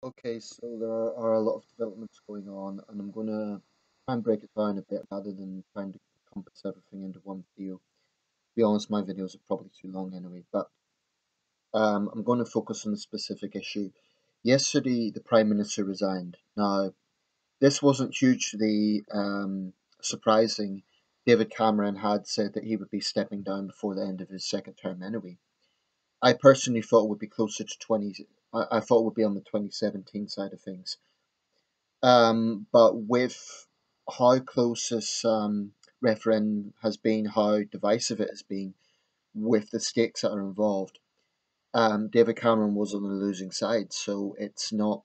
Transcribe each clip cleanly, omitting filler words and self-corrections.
Okay, so there are a lot of developments going on, and I'm going to try and break it down a bit rather than trying to compass everything into one video. To be honest, my videos are probably too long anyway, but I'm going to focus on a specific issue. Yesterday, the Prime Minister resigned. Now, this wasn't hugely surprising. David Cameron had said that he would be stepping down before the end of his second term anyway. I personally thought it would be closer to 20. I thought it would be on the 2017 side of things. But with how close this referendum has been, how divisive it has been, with the stakes that are involved, David Cameron was on the losing side. So it's not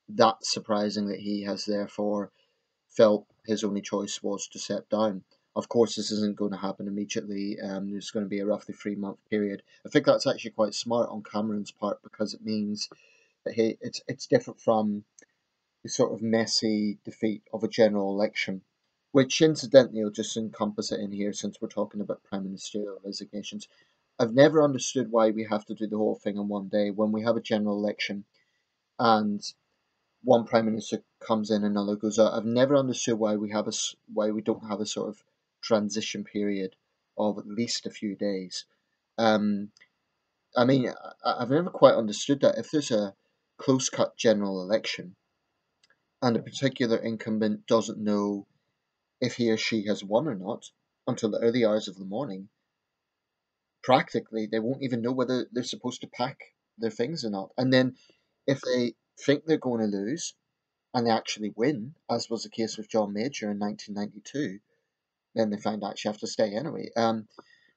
that surprising that he has therefore felt his only choice was to step down. Of course, this isn't going to happen immediately. There's going to be a roughly 3 month period. I think that's actually quite smart on Cameron's part because it means that it's different from the sort of messy defeat of a general election, which incidentally will just encompass it in here since we're talking about prime ministerial resignations. I've never understood why we have to do the whole thing in one day when we have a general election and one prime minister comes in, another goes out. I've never understood why why we don't have a sort of transition period of at least a few days. Um, I mean, I've never quite understood that. If there's a close cut general election and a particular incumbent doesn't know if he or she has won or not until the early hours of the morning, practically they won't even know whether they're supposed to pack their things or not. And then if they think they're going to lose and they actually win, as was the case with John Major in 1992, then they find actually have to stay anyway.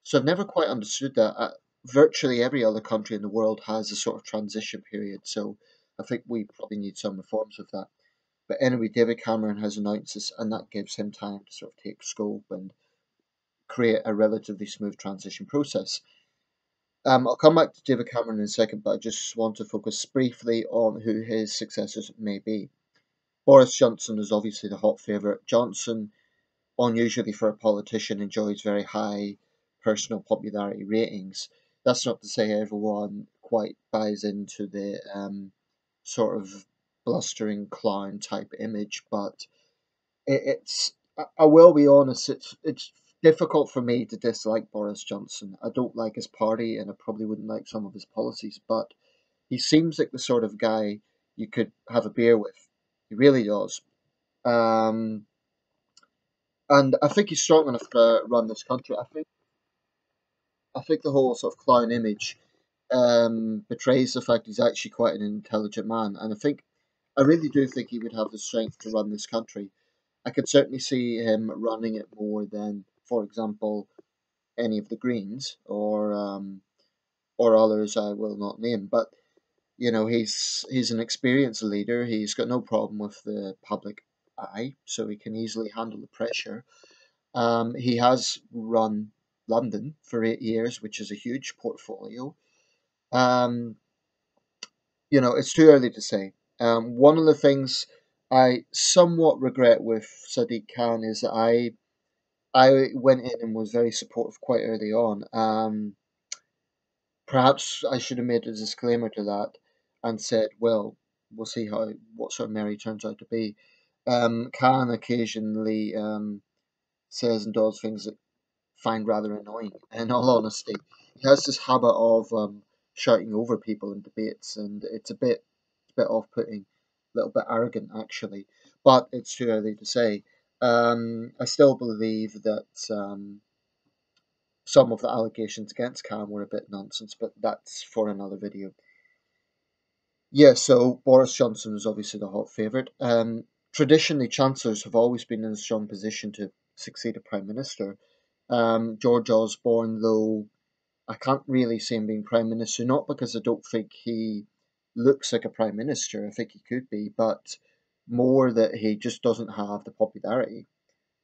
So I've never quite understood that. Virtually every other country in the world has a sort of transition period, so I think we probably need some reforms of that. But anyway, David Cameron has announced this, and that gives him time to sort of take scope and create a relatively smooth transition process. I'll come back to David Cameron in a second, but I just want to focus briefly on who his successors may be. Boris Johnson is obviously the hot favourite. Johnson, unusually for a politician, enjoys very high personal popularity ratings. That's not to say everyone quite buys into the sort of blustering clown type image, but I will be honest, it's difficult for me to dislike Boris Johnson. I don't like his party and I probably wouldn't like some of his policies, but he seems like the sort of guy you could have a beer with. He really does. Um, and I think he's strong enough to run this country. I think the whole sort of clown image betrays the fact he's actually quite an intelligent man, and I really do think he would have the strength to run this country. I could certainly see him running it more than, for example, any of the Greens or others I will not name. But he's an experienced leader. He's got no problem with the public eye, so he can easily handle the pressure. He has run London for 8 years, which is a huge portfolio. Um, it's too early to say. One of the things I somewhat regret with Sadiq Khan is that I went in and was very supportive quite early on. Perhaps I should have made a disclaimer to that and said, well, we'll see what sort of Mary turns out to be. Khan occasionally says and does things that find rather annoying. In all honesty, he has this habit of shouting over people in debates, and it's a bit off-putting, a little bit arrogant actually. But it's too early to say. I still believe that some of the allegations against Cam were a bit nonsense, but that's for another video. Yeah, so Boris Johnson is obviously the hot favourite. Traditionally, chancellors have always been in a strong position to succeed a prime minister. George Osborne, though, I can't really see him being prime minister, not because I don't think he looks like a prime minister. I think he could be, but more that he just doesn't have the popularity,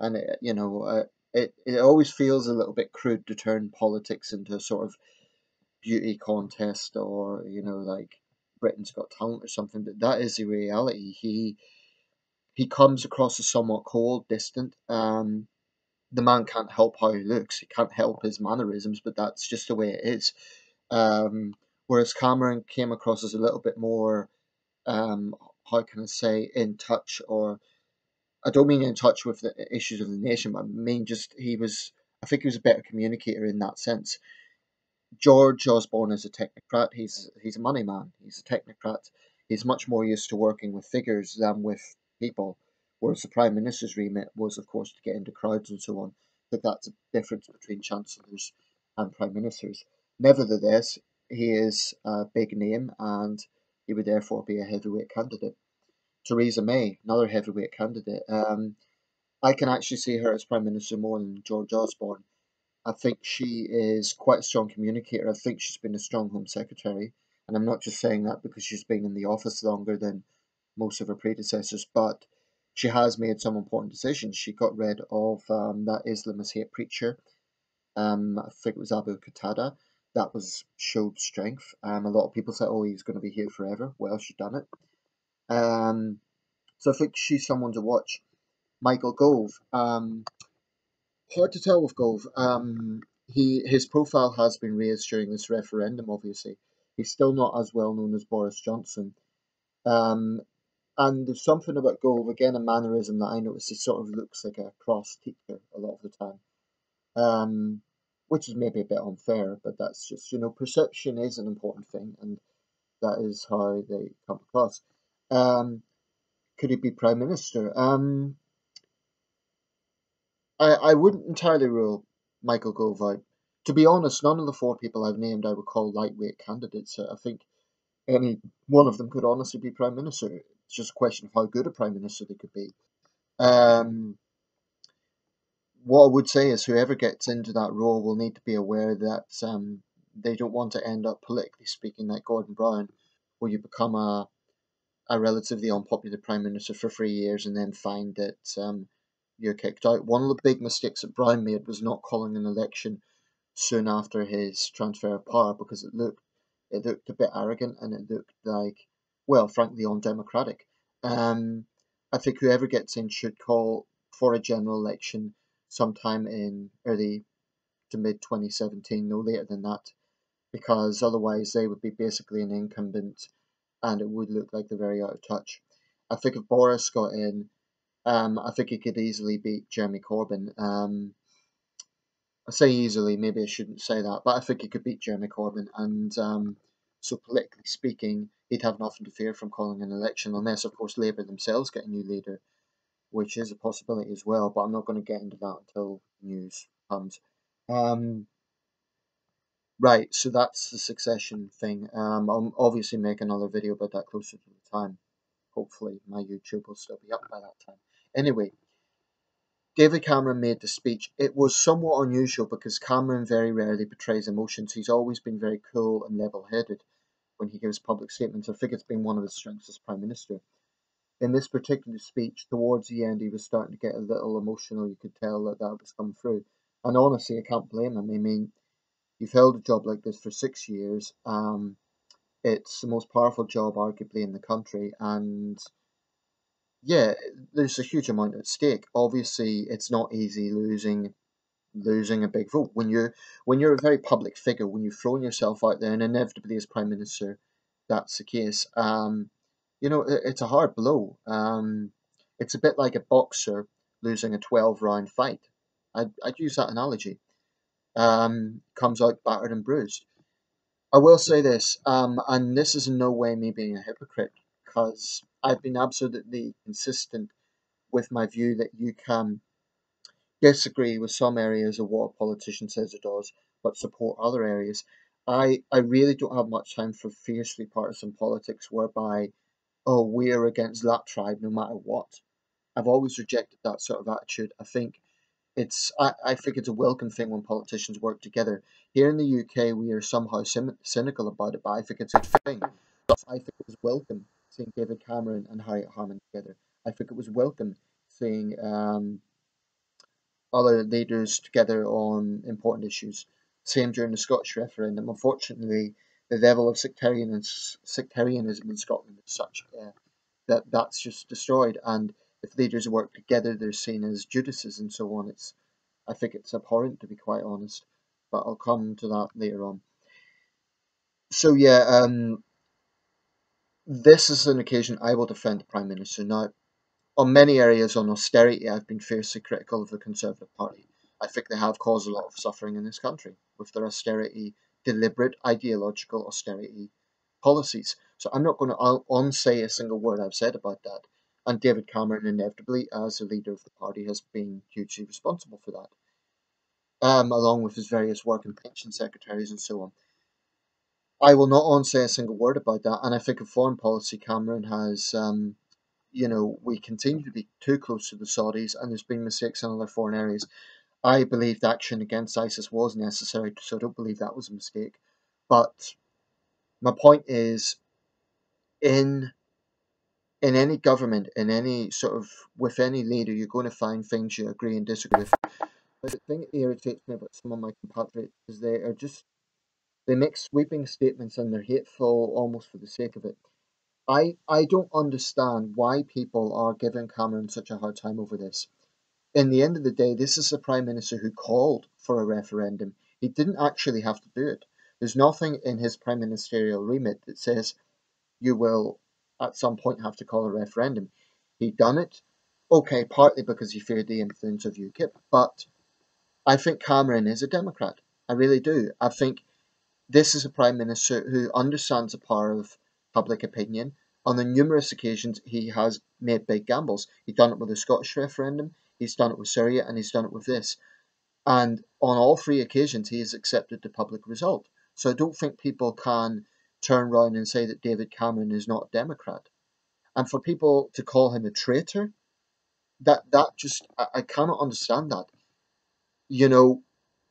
and it always feels a little bit crude to turn politics into a sort of beauty contest or like Britain's Got Talent or something. But that is the reality. He comes across as somewhat cold, distant. The man can't help how he looks. He can't help his mannerisms, but that's just the way it is. Whereas Cameron came across as a little bit more um, how can I say, in touch, or I don't mean in touch with the issues of the nation, but I mean just I think he was a better communicator in that sense. George Osborne is a technocrat. He's a money man. He's a technocrat. He's much more used to working with figures than with people. Whereas the Prime Minister's remit was, of course, to get into crowds and so on. But that's a difference between chancellors and prime ministers. Nevertheless, he is a big name, and he would therefore be a heavyweight candidate. Theresa May, another heavyweight candidate. I can actually see her as prime minister more than George Osborne. I think she is quite a strong communicator. I think she's been a strong Home Secretary. And I'm not just saying that because she's been in the office longer than most of her predecessors, but she has made some important decisions. She got rid of that Islamist hate preacher. I think it was Abu Qatada. That was showed strength. A lot of people said, "Oh, he's going to be here forever." Well, she's done it. Um, so I think she's someone to watch. Michael Gove. Hard to tell with Gove. His profile has been raised during this referendum. Obviously, he's still not as well known as Boris Johnson. Um, and there's something about Gove, again, a mannerism that I notice. He sort of looks like a cross teacher a lot of the time, um, which is maybe a bit unfair, but that's just, perception is an important thing, and that is how they come across. Um, could he be prime minister? I wouldn't entirely rule Michael Gove out. To be honest, none of the four people I've named I would call lightweight candidates. I think any one of them could honestly be prime minister. It's just a question of how good a prime minister they could be. Um, what I would say is whoever gets into that role will need to be aware that they don't want to end up, politically speaking, like Gordon Brown, where you become a relatively unpopular prime minister for 3 years and then find that you're kicked out. One of the big mistakes that Brown made was not calling an election soon after his transfer of power because it looked a bit arrogant and it looked like, well, frankly, undemocratic. Um, I think whoever gets in should call for a general election sometime in early to mid 2017, no later than that, because otherwise they would be basically an incumbent and it would look like they're very out of touch. I think if Boris got in, I think he could easily beat Jeremy Corbyn. I say easily, maybe I shouldn't say that, but I think he could beat Jeremy Corbyn, and so politically speaking, he'd have nothing to fear from calling an election, unless, of course, Labour themselves get a new leader, which is a possibility as well. But I'm not going to get into that until news comes. Um, right, so that's the succession thing. I'll obviously make another video about that closer to the time. Hopefully, my YouTube will still be up by that time. Anyway, David Cameron made the speech. It was somewhat unusual because Cameron very rarely betrays emotions. He's always been very cool and level-headed when he gives public statements. I think it's been one of his strengths as Prime Minister. In this particular speech, towards the end, he was starting to get a little emotional. You could tell that that was coming through. And honestly, I can't blame him. I mean, you've held a job like this for 6 years. It's the most powerful job, arguably, in the country. And yeah, there's a huge amount at stake. Obviously, it's not easy losing a big vote when you're a very public figure, when you've thrown yourself out there, and inevitably as prime minister, that's the case. It's a hard blow. It's a bit like a boxer losing a 12-round fight. I'd use that analogy. Comes out battered and bruised. I will say this, and this is in no way me being a hypocrite, because I've been absolutely consistent with my view that you can disagree with some areas of what a politician says or does, but support other areas. I really don't have much time for fiercely partisan politics whereby, oh, we're against that tribe no matter what. I've always rejected that sort of attitude. I think it's a welcome thing when politicians work together. Here in the UK, we are somehow cynical about it, but I think it's a good thing. I think it was welcome seeing David Cameron and Harriet Harman together. I think it was welcome seeing other leaders together on important issues. Same during the Scottish referendum. Unfortunately, the level of sectarianism in Scotland is such that that's just destroyed. And if leaders work together, they're seen as Judases and so on. I think it's abhorrent, to be quite honest. But I'll come to that later on. So yeah, this is an occasion I will defend the Prime Minister. Now, on many areas on austerity, I've been fiercely critical of the Conservative Party. I think they have caused a lot of suffering in this country with their austerity, deliberate ideological austerity policies. So I'm not going to unsay a single word I've said about that. And David Cameron, inevitably, as the leader of the party, has been hugely responsible for that, along with his various work and pension secretaries and so on. I will not unsay a single word about that. And I think in foreign policy, Cameron has we continue to be too close to the Saudis, and there's been mistakes in other foreign areas. I believe the action against ISIS was necessary, so I don't believe that was a mistake. But my point is, in in any government, in any sort of with any leader, you're going to find things you agree and disagree with. But the thing that irritates me about some of my compatriots is they make sweeping statements and they're hateful almost for the sake of it. I don't understand why people are giving Cameron such a hard time over this. In the end of the day, this is the Prime Minister who called for a referendum. He didn't actually have to do it. There's nothing in his prime ministerial remit that says you will at some point have to call a referendum. He done it, okay, partly because he feared the influence of UKIP, but I think Cameron is a Democrat. I really do. I think this is a Prime Minister who understands the power of public opinion. On the numerous occasions he has made big gambles. He's done it with the Scottish referendum, he's done it with Syria, and he's done it with this. And on all three occasions he has accepted the public result. So I don't think people can turn around and say that David Cameron is not a Democrat. And for people to call him a traitor, that just I cannot understand that. You know,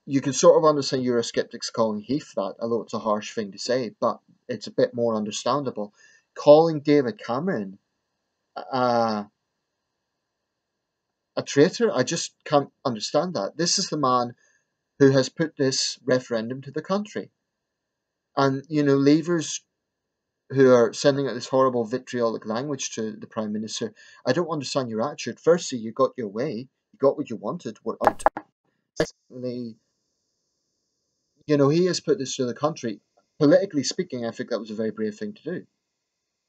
you can sort of understand Eurosceptics calling Heath that, although it's a harsh thing to say, but it's a bit more understandable. Calling David Cameron uh, a traitor, I just can't understand that. This is the man who has put this referendum to the country. And, leavers who are sending out this horrible vitriolic language to the Prime Minister, I don't understand your attitude. Firstly, you got your way, you got what you wanted, we're out. Secondly, he has put this to the country. Politically speaking, I think that was a very brave thing to do.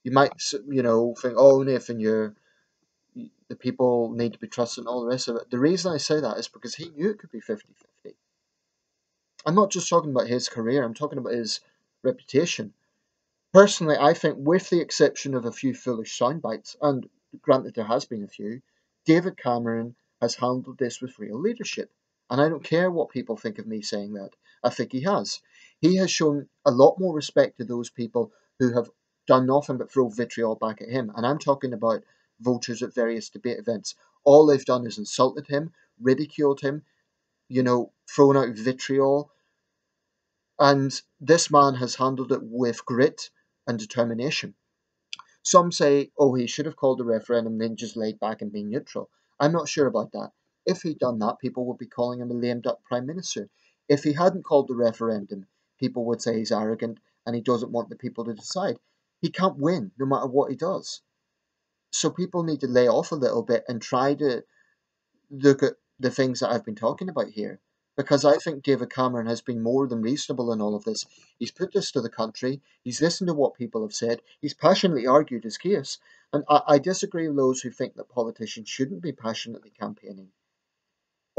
You might, think, oh, Nathan, the people need to be trusted and all the rest of it. The reason I say that is because he knew it could be 50-50. I'm not just talking about his career, I'm talking about his reputation. Personally, I think, with the exception of a few foolish sound bites, and granted there has been a few, David Cameron has handled this with real leadership. And I don't care what people think of me saying that. I think he has. He has shown a lot more respect to those people who have done nothing but throw vitriol back at him. And I'm talking about voters at various debate events. All they've done is insulted him, ridiculed him, thrown out vitriol. And this man has handled it with grit and determination. Some say, oh, he should have called a referendum and then just laid back and been neutral. I'm not sure about that. If he'd done that, people would be calling him a lame duck prime minister. If he hadn't called the referendum, people would say he's arrogant and he doesn't want the people to decide. He can't win no matter what he does. So people need to lay off a little bit and try to look at the things that I've been talking about here. Because I think David Cameron has been more than reasonable in all of this. He's put this to the country, he's listened to what people have said, he's passionately argued his case. And I disagree with those who think that politicians shouldn't be passionately campaigning.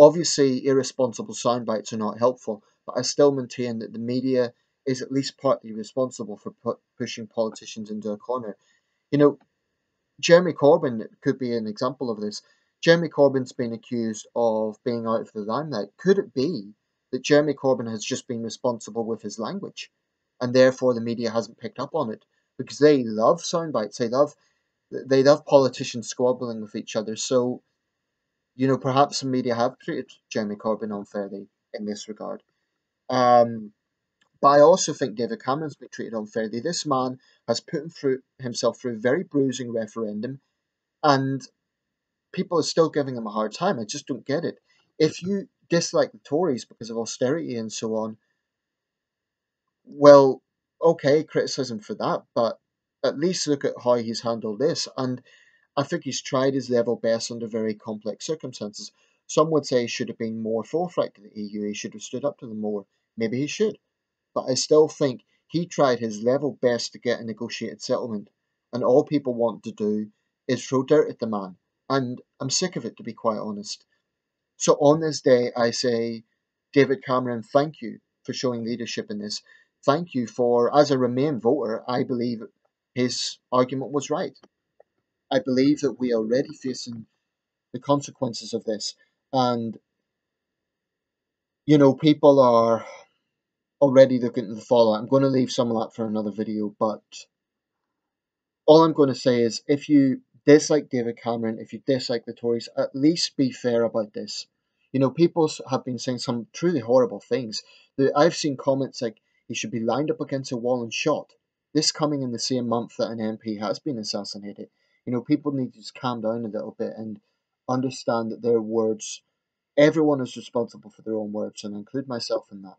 Obviously, irresponsible sound bites are not helpful, but I still maintain that the media is at least partly responsible for pushing politicians into a corner. You know, Jeremy Corbyn could be an example of this. Jeremy Corbyn's been accused of being out of the limelight. Could it be that Jeremy Corbyn has just been responsible with his language, and therefore the media hasn't picked up on it because they love sound bites. They love politicians squabbling with each other. So perhaps the media have treated Jeremy Corbyn unfairly in this regard. Um, but I also think David Cameron's been treated unfairly. This man has put himself through a very bruising referendum, and people are still giving him a hard time. I just don't get it. If you dislike the Tories because of austerity and so on, well, okay, criticism for that, but at least look at how he's handled this. And I think he's tried his level best under very complex circumstances. Some would say he should have been more forthright to the EU, he should have stood up to them more. Maybe he should. But I still think he tried his level best to get a negotiated settlement. and all people want to do is throw dirt at the man. And I'm sick of it, to be quite honest. So on this day, I say, David Cameron, thank you for showing leadership in this. Thank you for, as a Remain voter, I believe his argument was right. I believe that we are already facing the consequences of this. And, people are already looking to the fallout. I'm going to leave some of that for another video, but all I'm going to say is if you dislike David Cameron, if you dislike the Tories, at least be fair about this. People have been saying some truly horrible things. I've seen comments like he should be lined up against a wall and shot. This coming in the same month that an MP has been assassinated. People need to just calm down a little bit and understand that their words, everyone is responsible for their own words, and I include myself in that.